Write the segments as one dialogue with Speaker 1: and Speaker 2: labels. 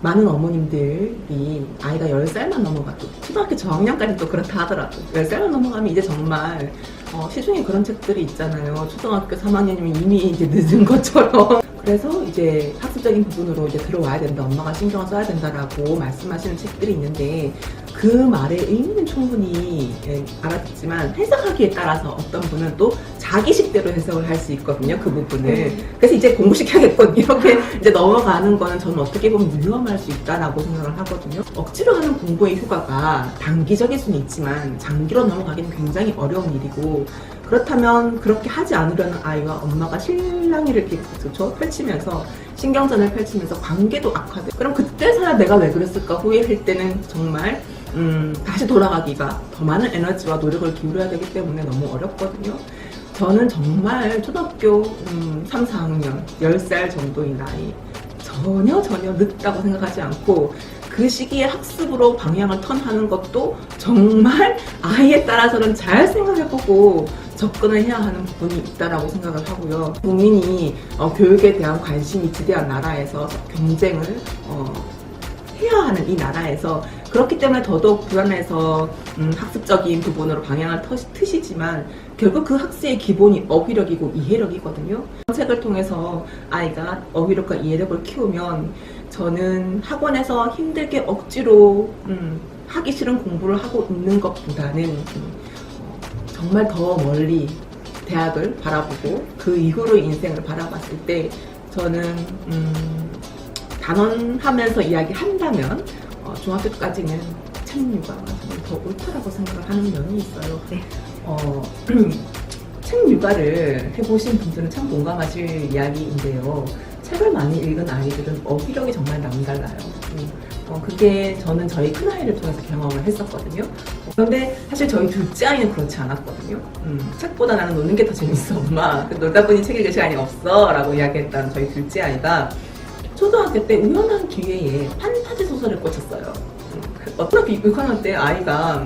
Speaker 1: 많은 어머님들이 아이가 10살만 넘어가도 초등학교 저학년까지 또 그렇다 하더라도 10살만 넘어가면 이제 정말 시중에 그런 책들이 있잖아요. 초등학교 3학년이면 이미 이제 늦은 것처럼. 그래서 이제 학습적인 부분으로 이제 들어와야 된다, 엄마가 신경을 써야 된다라고 말씀하시는 책들이 있는데, 그 말의 의미는 충분히 알아듣지만 해석하기에 따라서 어떤 분은 또 자기식대로 해석을 할 수 있거든요, 그 부분을. 그래서 이제 공부시켜야겠군 이렇게 이제 넘어가는 거는 저는 어떻게 보면 위험할 수 있다라고 생각을 하거든요. 억지로 하는 공부의 효과가 단기적일 수는 있지만 장기로 넘어가기는 굉장히 어려운 일이고, 그렇다면 그렇게 하지 않으려는 아이와 엄마가 실랑이를 이렇게 펼치면서 신경전을 펼치면서 관계도 악화돼. 그럼 그때서야 내가 왜 그랬을까 후회할 때는 정말 다시 돌아가기가 더 많은 에너지와 노력을 기울여야 되기 때문에 너무 어렵거든요. 저는 정말 초등학교 3, 4학년 10살 정도인 나이 전혀 늦다고 생각하지 않고, 그 시기에 학습으로 방향을 턴하는 것도 정말 아이에 따라서는 잘 생각해보고 접근을 해야 하는 부분이 있다라고 생각을 하고요. 국민이 교육에 대한 관심이 지대한 나라에서 경쟁을 해야 하는 이 나라에서, 그렇기 때문에 더더욱 불안해서 학습적인 부분으로 방향을 트시지만 결국 그 학습의 기본이 어휘력이고 이해력이거든요. 책을 통해서 아이가 어휘력과 이해력을 키우면 저는 학원에서 힘들게 억지로 하기 싫은 공부를 하고 있는 것보다는 정말 더 멀리 대학을 바라보고 그 이후로 인생을 바라봤을 때 저는 단언하면서 이야기한다면 중학교까지는 책육아가 더 옳다라고 생각을 하는 면이 있어요. 네. 책육아를 해보신 분들은 참 공감하실 이야기인데요. 책을 많이 읽은 아이들은 어휘력이 정말 남달라요. 그게 저는 저희 큰아이를 통해서 경험을 했었거든요. 그런데 사실 저희 둘째 아이는 그렇지 않았거든요. 책보다 나는 노는 게 더 재밌어, 엄마. 놀다 보니 책 읽을 시간이 없어 라고 이야기했던 저희 둘째 아이가 초등학교 때 우연한 기회에 판타지 소설을 꽂혔어요. 초등학교 6학년 때 아이가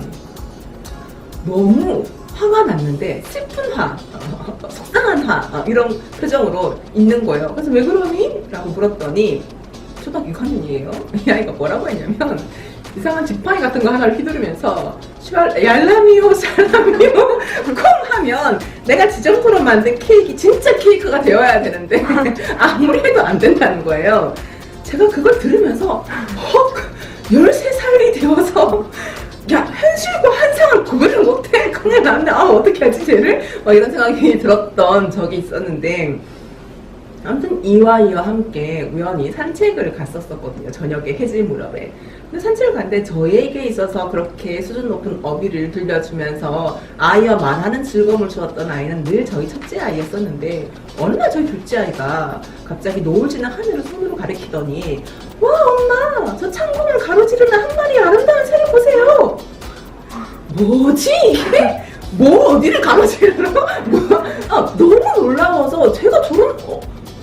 Speaker 1: 너무 화가 났는데 슬픈 화, 속상한 화 이런 표정으로 있는 거예요. 그래서 왜 그러니? 라고 물었더니 초등학교 6학년이에요. 이 아이가 뭐라고 했냐면 이상한 지팡이 같은 거 하나를 휘두르면서 얄라미오 샬라미오 콩 하면 내가 지정토로 만든 케이크, 진짜 케이크가 되어야 되는데 아무리 해도 안 된다는 거예요. 제가 그걸 들으면서 13살이 되어서 야, 현실과 환상을 구분을 못해? 그냥 나한테 어떻게 하지 쟤를? 이런 생각이 들었던 적이 있었는데, 아무튼 이와 함께 우연히 산책을 갔었거든요. 저녁에 해질 무렵에. 근데 산책을 갔는데 저에게 있어서 그렇게 수준 높은 어휘를 들려주면서 아이와 말하는 즐거움을 주었던 아이는 늘 저희 첫째 아이였었는데, 어느 날 저희 둘째 아이가 갑자기 노을 지는 하늘을 손으로 가리키더니 와, 엄마, 저 창문을 가로지르는 한 마리의 아름다운 새를 보세요. 뭐지 이게? 뭐 어디를 가로지르러? 너무 놀라워서 제가 저런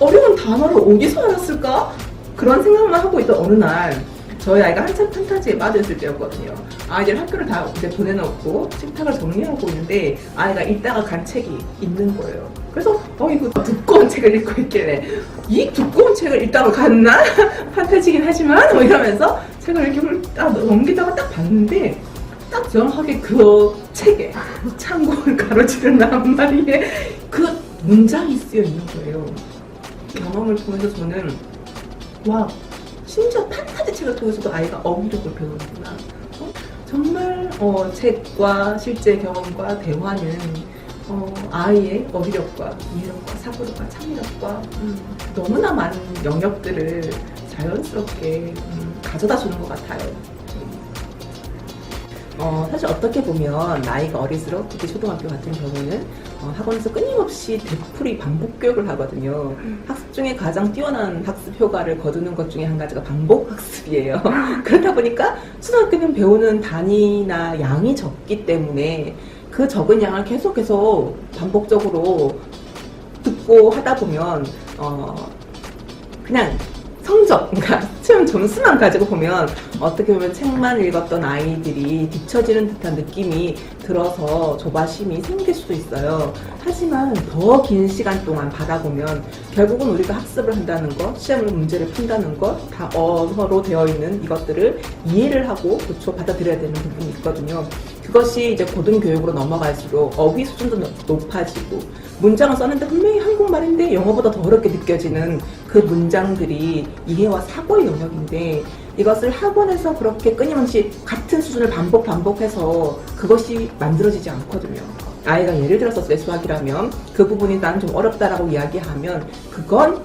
Speaker 1: 어려운 단어를 어디서 알았을까? 그런 생각만 하고 있던 어느 날 저희 아이가 한참 판타지에 빠져있을 때였거든요. 아이들 학교를 다 이제 보내놓고 식탁을 정리하고 있는데 아이가 읽다가 간 책이 있는 거예요. 그래서 이거 두꺼운 책을 읽고 있길래 이 두꺼운 책을 읽다가 갔나? 판타지긴 하지만 이러면서 책을 이렇게 딱 넘기다가 딱 봤는데 딱 정확하게 그 책에 창고를 가로지르는 한 마리의 그 문장이 쓰여 있는 거예요. 경험을 통해서 저는 와, 심지어 판타지 책을 통해서도 아이가 어휘력을 배우는구나. 정말 책과 실제 경험과 대화는 아이의 어휘력과 이해력과 사고력과 창의력과 너무나 많은 영역들을 자연스럽게 가져다 주는 것 같아요. 사실 어떻게 보면 나이가 어릴수록 특히 초등학교 같은 경우는 학원에서 끊임없이 되풀이 반복 교육을 하거든요. 학습 중에 가장 뛰어난 학습 효과를 거두는 것 중에 한 가지가 반복 학습이에요. 그렇다 보니까 초등학교는 배우는 단위나 양이 적기 때문에 그 적은 양을 계속 반복적으로 듣고 하다 보면 그냥 성적, 그러니까 시험 점수만 가지고 보면 어떻게 보면 책만 읽었던 아이들이 뒤처지는 듯한 느낌이 들어서 조바심이 생길 수도 있어요. 하지만 더 긴 시간 동안 받아보면 결국은 우리가 학습을 한다는 것, 시험을 문제를 푼다는 것, 다 어서로 되어 있는 이것들을 이해를 하고 그쵸 받아들여야 되는 부분이 있거든요. 그것이 이제 고등교육으로 넘어갈수록 어휘 수준도 높아지고 문장을 썼는데 분명히 한국말인데 영어보다 더 어렵게 느껴지는 그 문장들이 이해와 사고의 영역인데 이것을 학원에서 그렇게 끊임없이 같은 수준을 반복해서 그것이 만들어지지 않거든요. 아이가 예를 들어서 수학이라면 그 부분이 나는 좀 어렵다라고 이야기하면 그건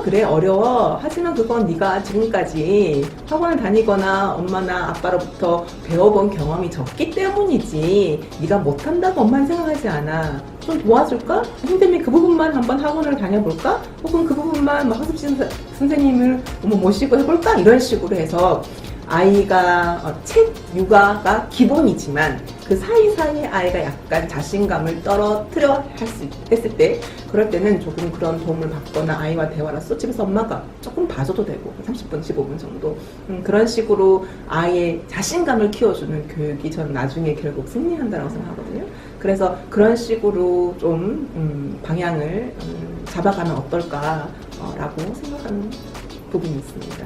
Speaker 1: 그래 어려워 하지만 그건 네가 지금까지 학원을 다니거나 엄마나 아빠로부터 배워본 경험이 적기 때문이지 네가 못한다고 엄마는 생각하지 않아. 좀 도와줄까? 힘들면 그 부분만 한번 학원을 다녀볼까? 혹은 그 부분만 학습지 선생님을 모시고 해볼까? 이런 식으로 해서 아이가 책 육아가 기본이지만 그 사이사이에 아이가 약간 자신감을 떨어뜨려 했을 때 그럴 때는 조금 그런 도움을 받거나 아이와 대화로서 집에서 엄마가 조금 봐줘도 되고 30분 15분 정도 그런 식으로 아이의 자신감을 키워주는 교육이 저는 나중에 결국 승리한다고 생각하거든요. 그래서 그런 식으로 좀 방향을 잡아가면 어떨까라고 생각하는 부분이 있습니다.